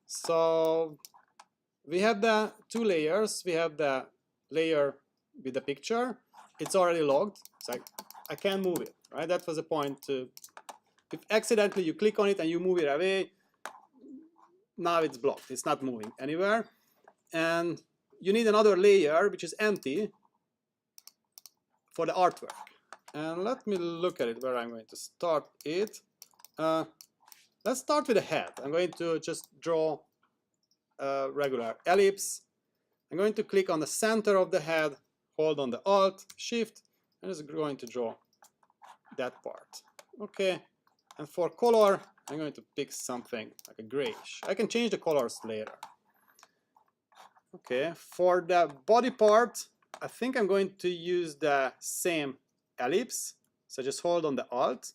So we have the two layers. We have the layer with the picture. It's already logged, so I can't move it, right? That was the point. If accidentally you click on it and you move it away, now it's blocked. It's not moving anywhere. And you need another layer which is empty for the artwork. And let me look at it where I'm going to start it. Let's start with the head. I'm going to just draw a regular ellipse. I'm going to click on the center of the head, hold on the Alt, Shift, and just going to draw that part. Okay, and for color, I'm going to pick something like a grayish. I can change the colors later. Okay, for the body part, I think I'm going to use the same ellipse. So just hold on the Alt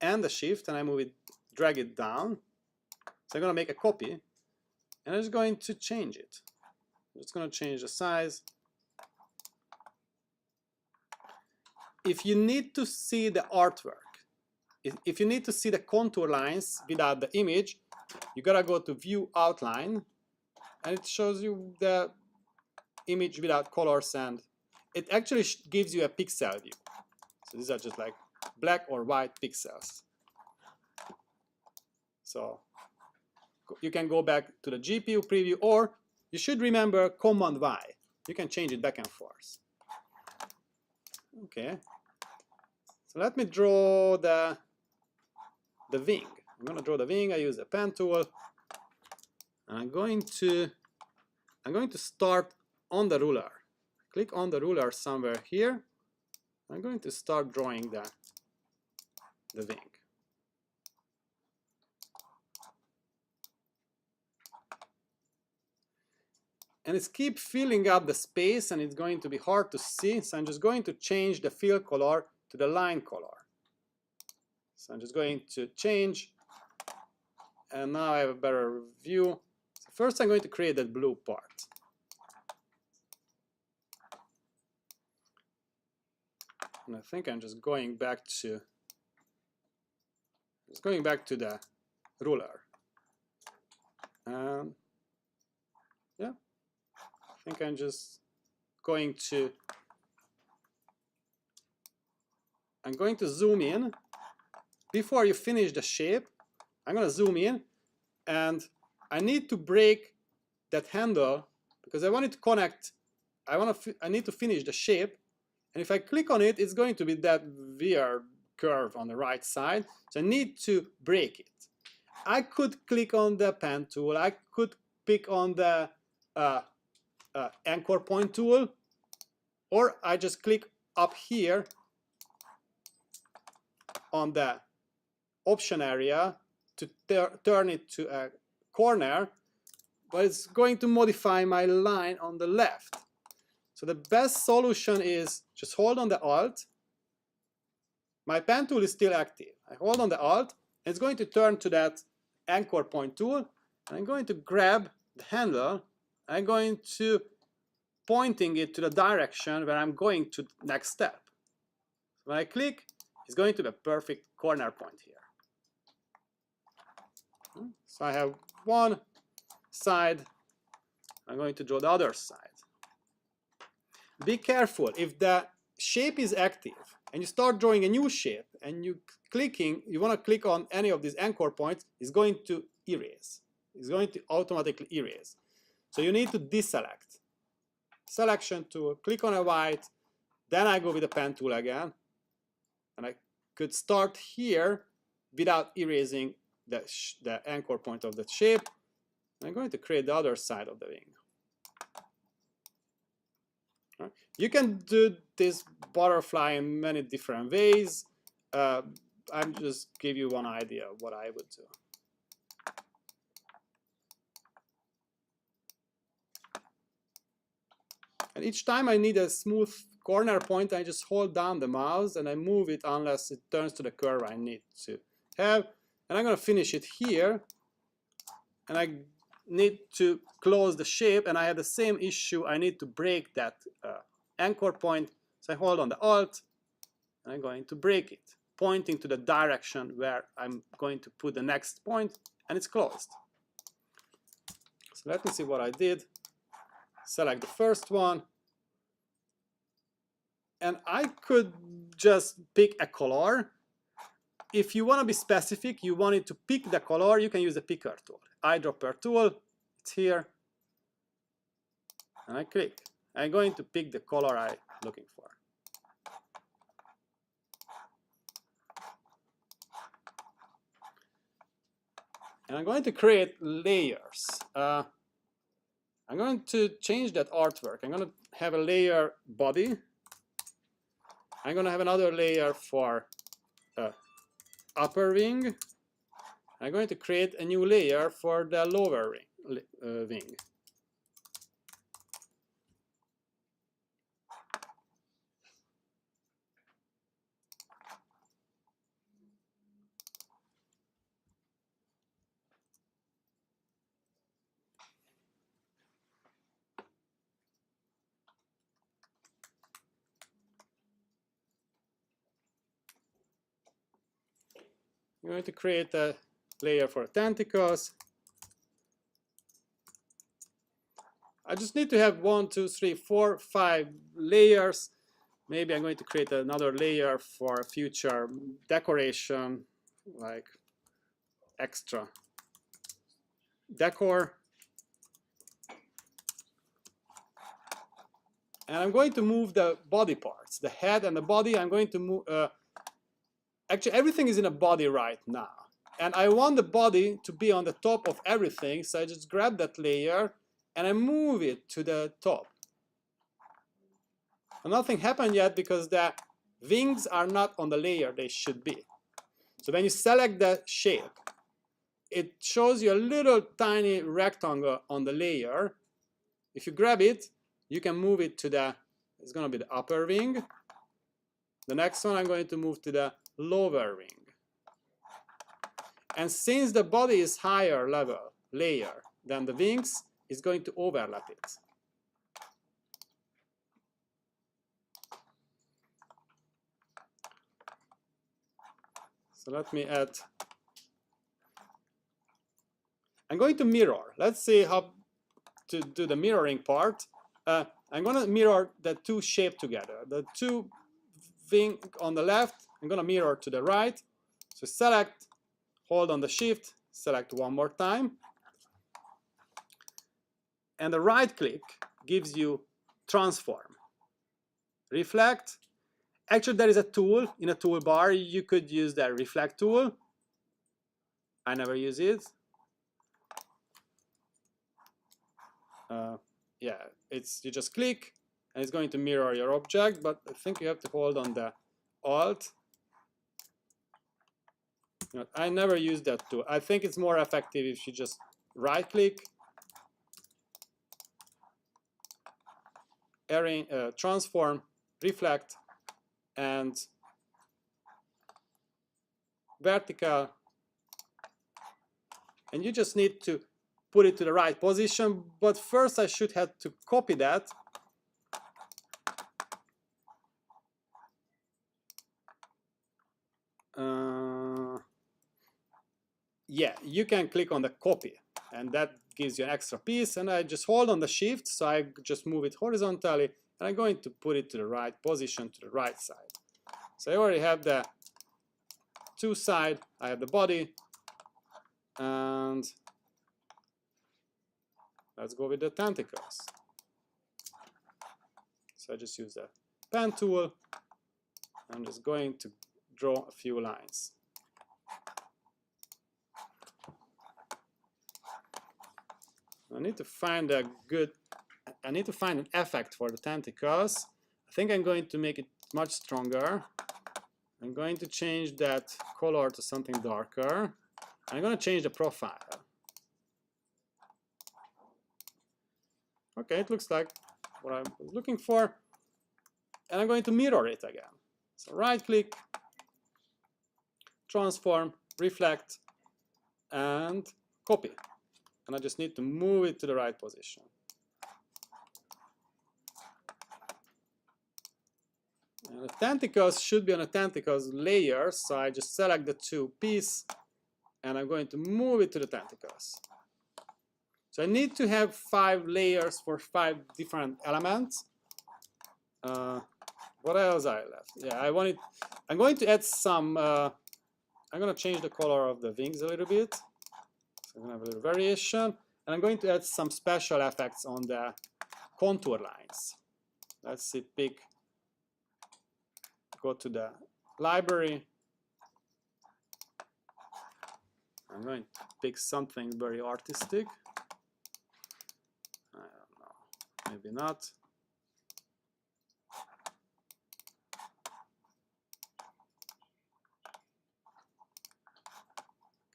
and the Shift, and I move it, drag it down. So I'm going to make a copy, and I'm just going to change it. I'm just going to change the size. If you need to see the artwork, if you need to see the contour lines without the image, you gotta go to View Outline, and it shows you the image without colors, and it actually gives you a pixel view. So these are just like black or white pixels. So you can go back to the GPU preview, or you should remember Command Y. You can change it back and forth. Okay. So let me draw the wing. I'm going to draw the wing. I use the pen tool. And I'm going to start on the ruler. Click on the ruler somewhere here. I'm going to start drawing the wing. And it's keep filling up the space, and it's going to be hard to see. So I'm just going to change the fill color to the line color. So I'm just going to change, and now I have a better view. So first I'm going to create that blue part. And I think I'm just going back to the ruler. And yeah, I think I'm just going to zoom in. Before you finish the shape, I'm going to zoom in, and I need to break that handle because I want it to connect. I need to finish the shape, and if I click on it, it's going to be that weird curve on the right side. So I need to break it. I could click on the pen tool. I could pick on the anchor point tool, or I just click up here on the option area to turn it to a corner, but it's going to modify my line on the left. So the best solution is just hold on the Alt. My pen tool is still active. I hold on the Alt, and it's going to turn to that anchor point tool. And I'm going to grab the handle. I'm going to pointing it to the direction where I'm going to next step. When I click, it's going to be a perfect corner point here. So I have one side. I'm going to draw the other side. Be careful. If the shape is active and you start drawing a new shape and you want to click on any of these anchor points, it's going to erase. It's going to automatically erase. So you need to deselect. Selection tool, click on a white, then I go with the pen tool again, and I could start here without erasing the anchor point of the shape. I'm going to create the other side of the wing. Right. You can do this butterfly in many different ways. I'm just give you one idea of what I would do. And each time I need a smooth corner point, I just hold down the mouse and I move it unless it turns to the curve I need to have. And I'm going to finish it here. And I need to close the shape, and I have the same issue. I need to break that anchor point. So I hold on the Alt, and I'm going to break it, pointing to the direction where I'm going to put the next point, and it's closed. So let me see what I did. Select the first one. And I could just pick a color. If you want to be specific, you want it to pick the color, you can use the picker tool. Eyedropper tool, it's here. And I click. I'm going to pick the color I'm looking for. And I'm going to create layers. I'm going to change that artwork. I'm going to have a layer body. I'm going to have another layer for upper wing. I'm going to create a new layer for the lower wing. I'm going to create a layer for tentacles. I just need to have 1, 2, 3, 4, 5 layers. Maybe I'm going to create another layer for future decoration, like extra decor. And I'm going to move the body parts, the head and the body. I'm going to move, actually everything is in a body right now. And I want the body to be on the top of everything, so I just grab that layer and I move it to the top. And nothing happened yet because the wings are not on the layer they should be. So when you select the shape, it shows you a little tiny rectangle on the layer. If you grab it, you can move it to the, it's going to be the upper wing. The next one I'm going to move to the lower wing. And since the body is higher level layer than the wings, it's going to overlap it. So let me add. I'm going to mirror. Let's see how to do the mirroring part. I'm going to mirror the two shapes together. The two wing on the left, I'm going to mirror to the right. So select, hold on the shift, select one more time. And the right click gives you transform. Reflect. Actually, there is a tool in a toolbar. You could use the reflect tool. I never use it. Yeah, you just click and it's going to mirror your object, but I think you have to hold on the Alt. I never use that tool. I think it's more effective if you just right click, transform, reflect, and vertical, and you just need to put it to the right position. But first I should have to copy that. Yeah, you can click on the copy and that gives you an extra piece, and I just hold on the shift, so I just move it horizontally and I'm going to put it to the right position, to the right side. So I already have the two sides, I have the body, and let's go with the tentacles. So I just use the pen tool. I'm just going to draw a few lines. I need to find an effect for the tentacles. I think I'm going to make it much stronger. I'm going to change that color to something darker. I'm going to change the profile. Okay, it looks like what I'm looking for. And I'm going to mirror it again. So right click, transform, reflect, and copy. And I just need to move it to the right position. And the tentacles should be on the tentacles layer, so I just select the two pieces and I'm going to move it to the tentacles. So I need to have 5 layers for 5 different elements. What else I left? Yeah, I'm going to add some, I'm going to change the color of the wings a little bit. So I'm going to have a little variation. And I'm going to add some special effects on the contour lines. Let's see, go to the library. I'm going to pick something very artistic. I don't know, maybe not.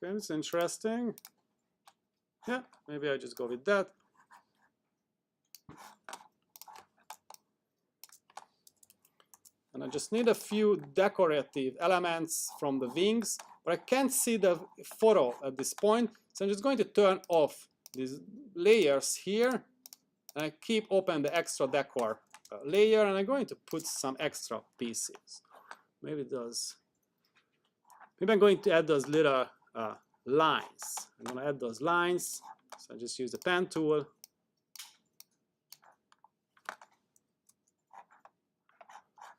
Okay, it's interesting. Yeah, maybe I just go with that. And I just need a few decorative elements from the wings, but I can't see the photo at this point. So I'm just going to turn off these layers here, and I keep open the extra decor layer, and I'm going to put some extra pieces. Maybe I'm going to add those little lines. I'm going to add those lines. So I just use the pen tool.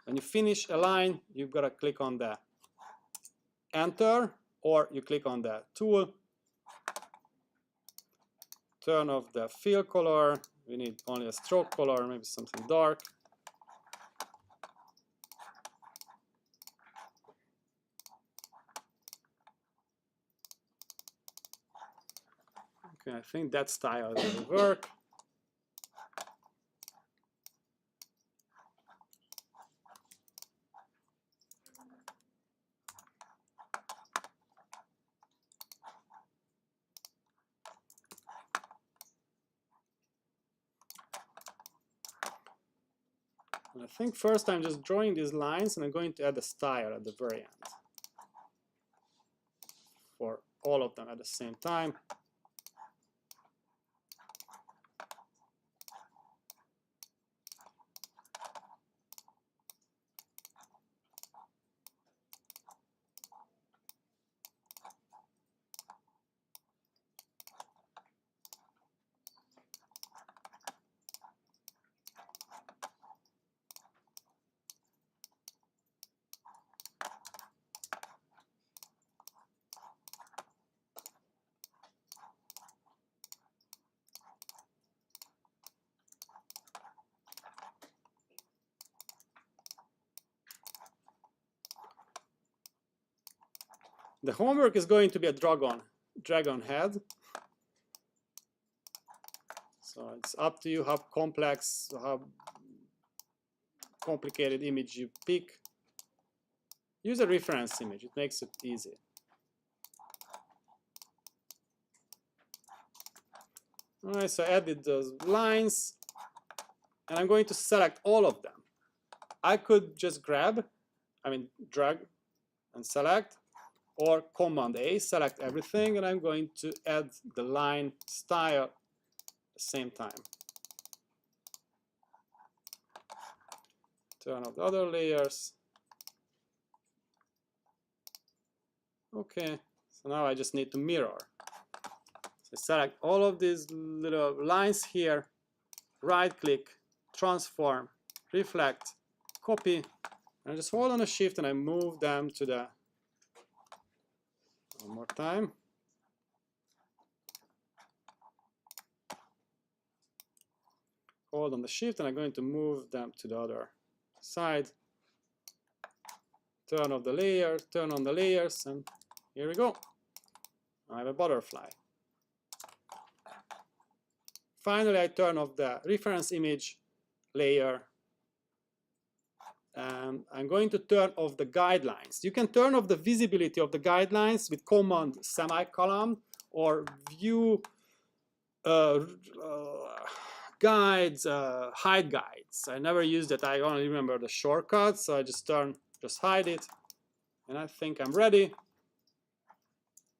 When you finish a line, you've got to click on the enter, or you click on the tool, turn off the fill color. We need only a stroke color, maybe something dark. Okay, I think that style will work. And I think first I'm just drawing these lines, and I'm going to add a style at the very end for all of them at the same time. The homework is going to be a dragon head. So it's up to you how complex, how complicated image you pick. Use a reference image, it makes it easy. All right, so I added those lines, and I'm going to select all of them. I could just drag and select, or Command A, select everything, and I'm going to add the line style at the same time. Turn off the other layers. Okay, so now I just need to mirror. So select all of these little lines here, right click, transform, reflect, copy, and I just hold on a shift and I move them to the, one more time. Hold on the shift and I'm going to move them to the other side. Turn off the layer, turn on the layers, and here we go. I have a butterfly. Finally, I turn off the reference image layer. And I'm going to turn off the guidelines. You can turn off the visibility of the guidelines with Command semicolon or View guides, hide guides. I never used it. I only remember the shortcuts, so I just hide it. And I think I'm ready.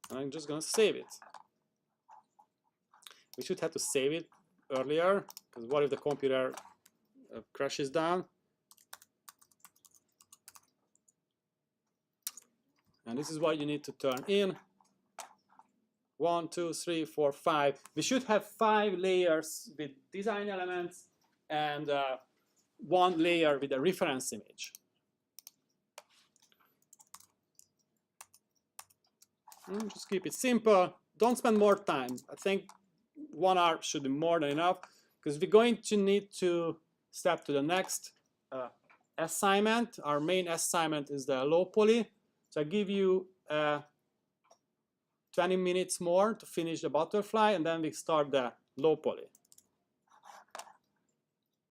And I'm just going to save it. We should have to save it earlier, because what if the computer crashes down? And this is what you need to turn in. 1, 2, 3, 4, 5. We should have 5 layers with design elements and 1 layer with a reference image. Just keep it simple. Don't spend more time. I think 1 hour should be more than enough, because we're going to need to step to the next assignment. Our main assignment is the low poly. So I give you 20 minutes more to finish the butterfly, and then we start the low poly.